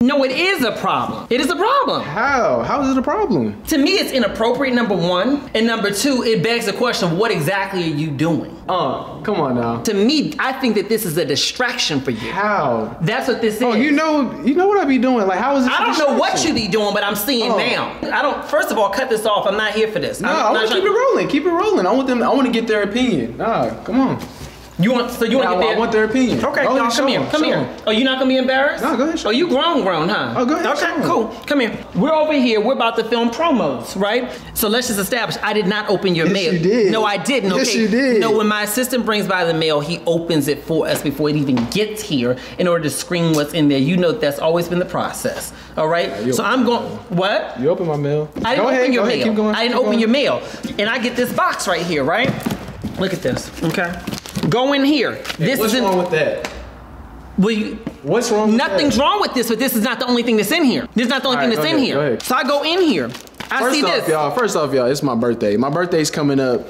No, it is a problem. It is a problem. How? How is it a problem? To me, it's inappropriate, number one. And number two, it begs the question of what exactly are you doing? Come on now. To me, I think that this is a distraction for you. How? That's what this is. Oh, you know what I be doing. Like, how is this I don't know what you be doing, but I'm seeing now. I don't, first of all, cut this off. I'm not here for this. No, I want to keep it rolling. Keep it rolling. I want to get their opinion. Nah, come on. You want to get I want their opinion. Okay, no, come here. Oh, you not gonna be embarrassed? No, go ahead. Oh, you grown, huh? Oh, go ahead. Okay, cool. Come here. We're over here. We're about to film promos, right? So let's just establish. I did not open your mail. Yes, you did. No, I didn't. Okay. Yes, you did. No, when my assistant brings by the mail, he opens it for us before it even gets here in order to screen what's in there. You know that's always been the process. All right. So I'm going. What? You open my mail. I didn't open your mail. Keep going. I didn't open your mail, and I get this box right here, right? Look at this. Okay. Go in here. Hey, what's wrong with that? What's wrong with Nothing's wrong with this, but this is not the only thing that's in here. This is not the only thing that's in here. So I go in here. I see this. First off, y'all, it's my birthday. My birthday's coming up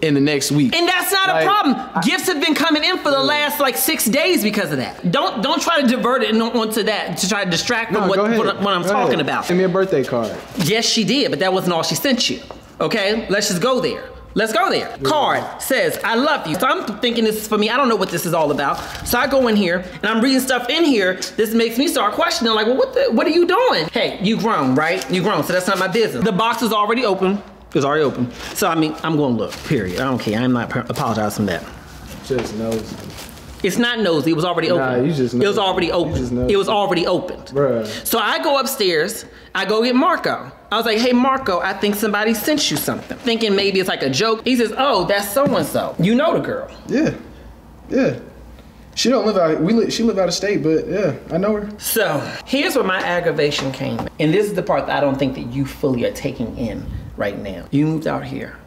in the next week. And that's not a problem. Gifts have been coming in for the last like 6 days because of that. Don't try to divert it onto that to try to distract from what I'm talking about. Send me a birthday card. Yes, she did, but that wasn't all she sent you. Okay, let's just go there. Let's go there. Card says, I love you. So I'm thinking this is for me. I don't know what this is all about. So I go in here and I'm reading stuff in here. This makes me start questioning like, well, what are you doing? Hey, you grown, right? You grown, so that's not my business. The box is already open. It's already open. So I mean, I'm gonna look, period. I don't care, I'm not apologizing for that. Just nosy. It's not nosy, it was already open. Nah, you just nosy. It was already open. It was already opened. Bruh. So I go upstairs, I go get Marco. I was like, hey Marco, I think somebody sent you something. Thinking maybe it's like a joke. He says, oh, that's so-and-so. You know the girl. Yeah. She don't live out, she live out of state, but yeah, I know her. So here's where my aggravation came. And this is the part that I don't think that you fully are taking in right now. You moved out here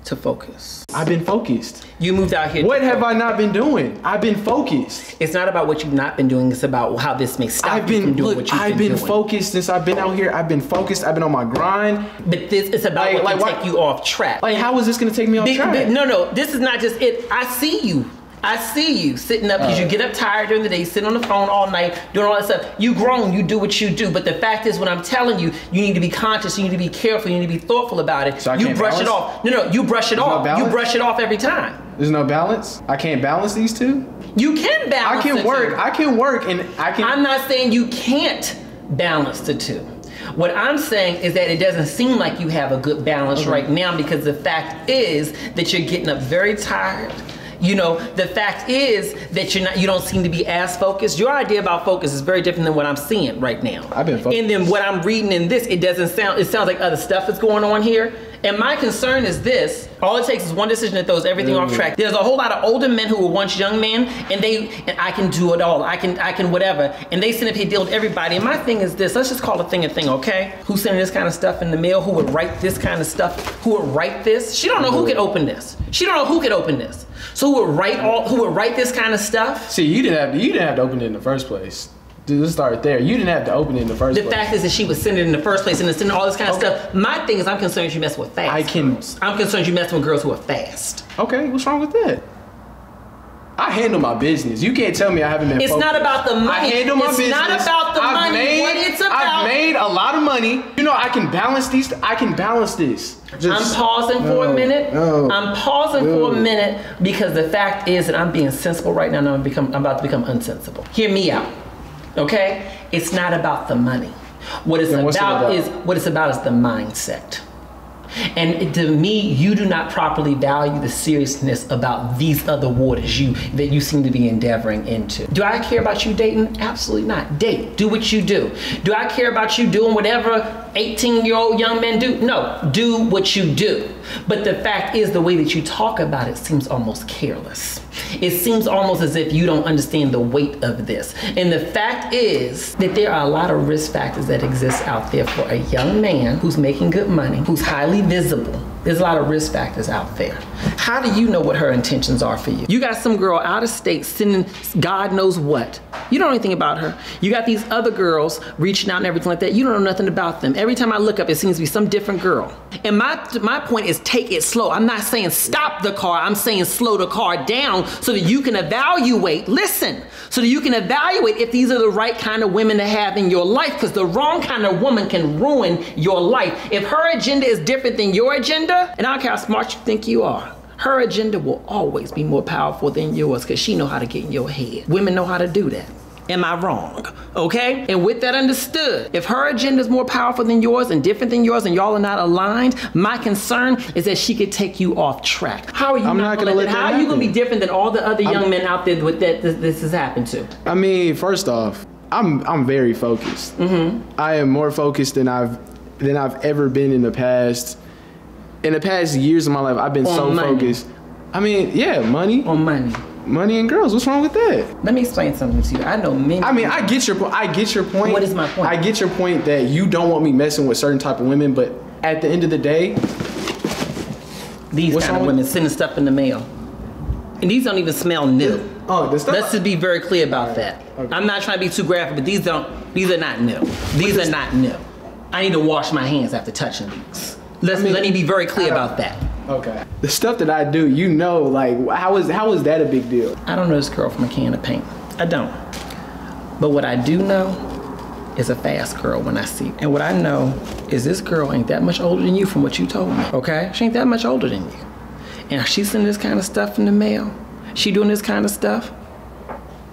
to focus. I've been focused. You moved out here. What have I not been doing? I've been focused. It's not about what you've not been doing. It's about how this may stop you from doing what you've been doing. I've been focused since I've been out here. I've been focused. I've been on my grind. But this is about what can take you off track. Like, how is this gonna take me off track? No, this is not just it. I see you sitting up because you get up tired during the day, sitting on the phone all night, doing all that stuff. You grown, you do what you do. But the fact is, when I'm telling you, you need to be conscious, you need to be careful, you need to be thoughtful about it. So you brush it off. No, you brush it off. You brush it off every time. There's no balance? I can't balance these two? You can balance I can work and I can. I'm not saying you can't balance the two. What I'm saying is that it doesn't seem like you have a good balance right now because the fact is that you're getting up very tired. You know, the fact is that you don't seem to be as focused. Your idea about focus is very different than what I'm seeing right now. I've been focused. And then what I'm reading in this, it sounds like other stuff is going on here. And my concern is this, all it takes is one decision that throws everything off track. There's a whole lot of older men who were once young men and I can do it all, I can whatever. And they send up here deal with everybody. And my thing is this, let's just call a thing, okay? Who's sending this kind of stuff in the mail? Who would write this kind of stuff? Who would write this? She don't know who could open this. She don't know who could open this. So who would write this kind of stuff? See, you didn't have to open it in the first place. Dude, let's start there. You didn't have to open it in the first place. The fact is that she was sending it in the first place and it's sending all this kind of stuff. My thing is I'm concerned you mess with fast girls. I'm concerned you mess with girls who are fast. Okay, what's wrong with that? I handle my business. You can't tell me I haven't been focused. It's not about the money. I handle my business. It's not about the money. What it's about. I've made a lot of money. You know, I can balance these. I can balance this. I'm pausing for a minute. I'm pausing for a minute because the fact is that I'm being sensible right now and I'm about to become unsensible. Hear me out, okay? It's not about the money. What it's about is the mindset. And to me, you do not properly value the seriousness about these other waters that you seem to be endeavoring into. Do I care about you dating? Absolutely not. Date. Do what you do. Do I care about you doing whatever 18-year-old young men do? No. Do what you do. But the fact is, the way that you talk about it seems almost careless. It seems almost as if you don't understand the weight of this. And the fact is that there are a lot of risk factors that exist out there for a young man who's making good money, who's highly visible. There's a lot of risk factors out there. How do you know what her intentions are for you? You got some girl out of state sending God knows what. You don't know anything about her. You got these other girls reaching out and everything like that. You don't know nothing about them. Every time I look up, it seems to be some different girl. And my point is take it slow. I'm not saying stop the car. I'm saying slow the car down so that you can evaluate, listen, so that you can evaluate if these are the right kind of women to have in your life, because the wrong kind of woman can ruin your life. If her agenda is different than your agenda, and I don't care how smart you think you are, her agenda will always be more powerful than yours because she know how to get in your head. Women know how to do that. Am I wrong? Okay? And with that understood, if her agenda is more powerful than yours and different than yours and y'all are not aligned, my concern is that she could take you off track. How are you not gonna let that happen? How are you gonna be different than all the other young men out there with that this has happened to? I mean, first off, I'm very focused. I am more focused than I've ever been in the past. In the past years of my life, I've been so focused. I mean, yeah, money. On money. Money and girls. What's wrong with that? Let me explain something to you. I know many. I mean, I get your point. What is my point? I get your point that you don't want me messing with certain type of women, but at the end of the day, these kind of women sending stuff in the mail, and these don't even smell new. Oh, the stuff. Let's just be very clear about that. Okay. I'm not trying to be too graphic, but these are not new. These are not new. I need to wash my hands after touching these. Let me be very clear about that. Okay. The stuff that I do, you know, like how is that a big deal? I don't know this girl from a can of paint. I don't. But what I do know is a fast girl when I see her. And what I know is this girl ain't that much older than you from what you told me, okay? She ain't that much older than you. And she's sending this kind of stuff in the mail. She doing this kind of stuff.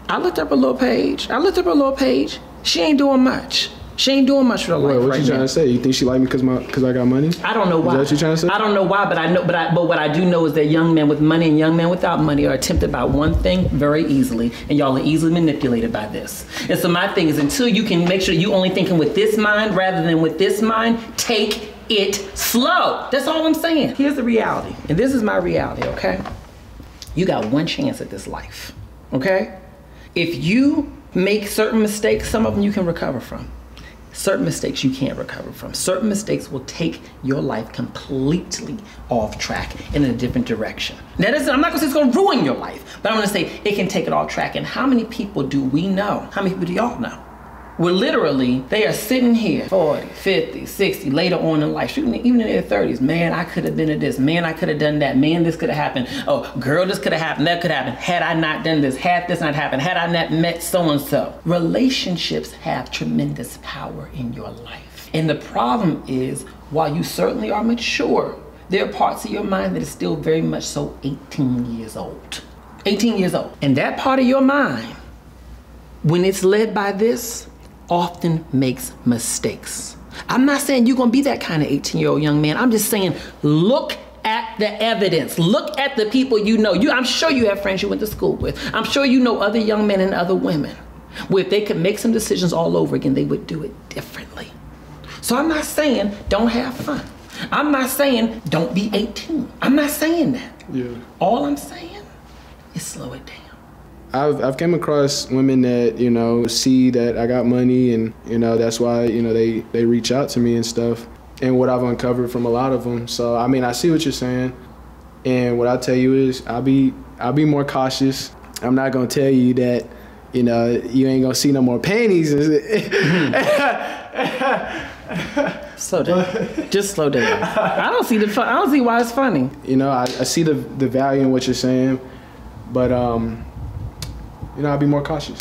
I looked up her little page. She ain't doing much. She ain't doing much for her life right now. What you trying to say? You think she like me because I got money? I don't know why. Is that what you trying to say? I don't know why, but what I do know is that young men with money and young men without money are tempted by one thing very easily, and y'all are easily manipulated by this. And so my thing is, until you can make sure you only thinking with this mind rather than with this mind, take it slow. That's all I'm saying. Here's the reality, and this is my reality, okay? You got one chance at this life, okay? If you make certain mistakes, some of them you can recover from. Certain mistakes you can't recover from. Certain mistakes will take your life completely off track in a different direction. That isn't, I'm not gonna say it's gonna ruin your life, but I'm gonna say it can take it off track. And how many people do we know? How many people do y'all know? Where literally they are sitting here 40, 50, 60, later on in life, shooting even in their 30s. Man, I could have been at this. Man, I could have done that. Man, this could have happened. Oh, girl, this could have happened. That could happen. Had I not done this, had this not happened, had I not met so-and-so. Relationships have tremendous power in your life. And the problem is, while you certainly are mature, there are parts of your mind that is still very much so 18 years old. 18 years old. And that part of your mind, when it's led by this, often makes mistakes. I'm not saying you're gonna be that kind of 18-year-old young man. I'm just saying, look at the evidence. Look at the people you know. I'm sure you have friends you went to school with. I'm sure you know other young men and other women where if they could make some decisions all over again, they would do it differently. So I'm not saying don't have fun. I'm not saying don't be 18. I'm not saying that. Yeah. All I'm saying is slow it down. I've came across women that, you know, see that I got money and, you know, that's why, you know, they reach out to me and stuff, and what I've uncovered from a lot of them. So, I mean, I see what you're saying, and what I tell you is I'll be more cautious. I'm not going to tell you that, you know, you ain't going to see no more panties. Slow down. Just slow down. I don't see why it's funny. You know, I see the value in what you're saying, but, you know, I'll be more cautious.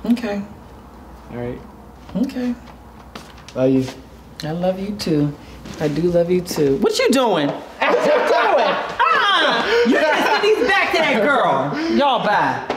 Okay. All right. Okay. Love you. I love you too. I do love you too. What you doing? What you doing? You gotta send these back to that girl. Y'all bye.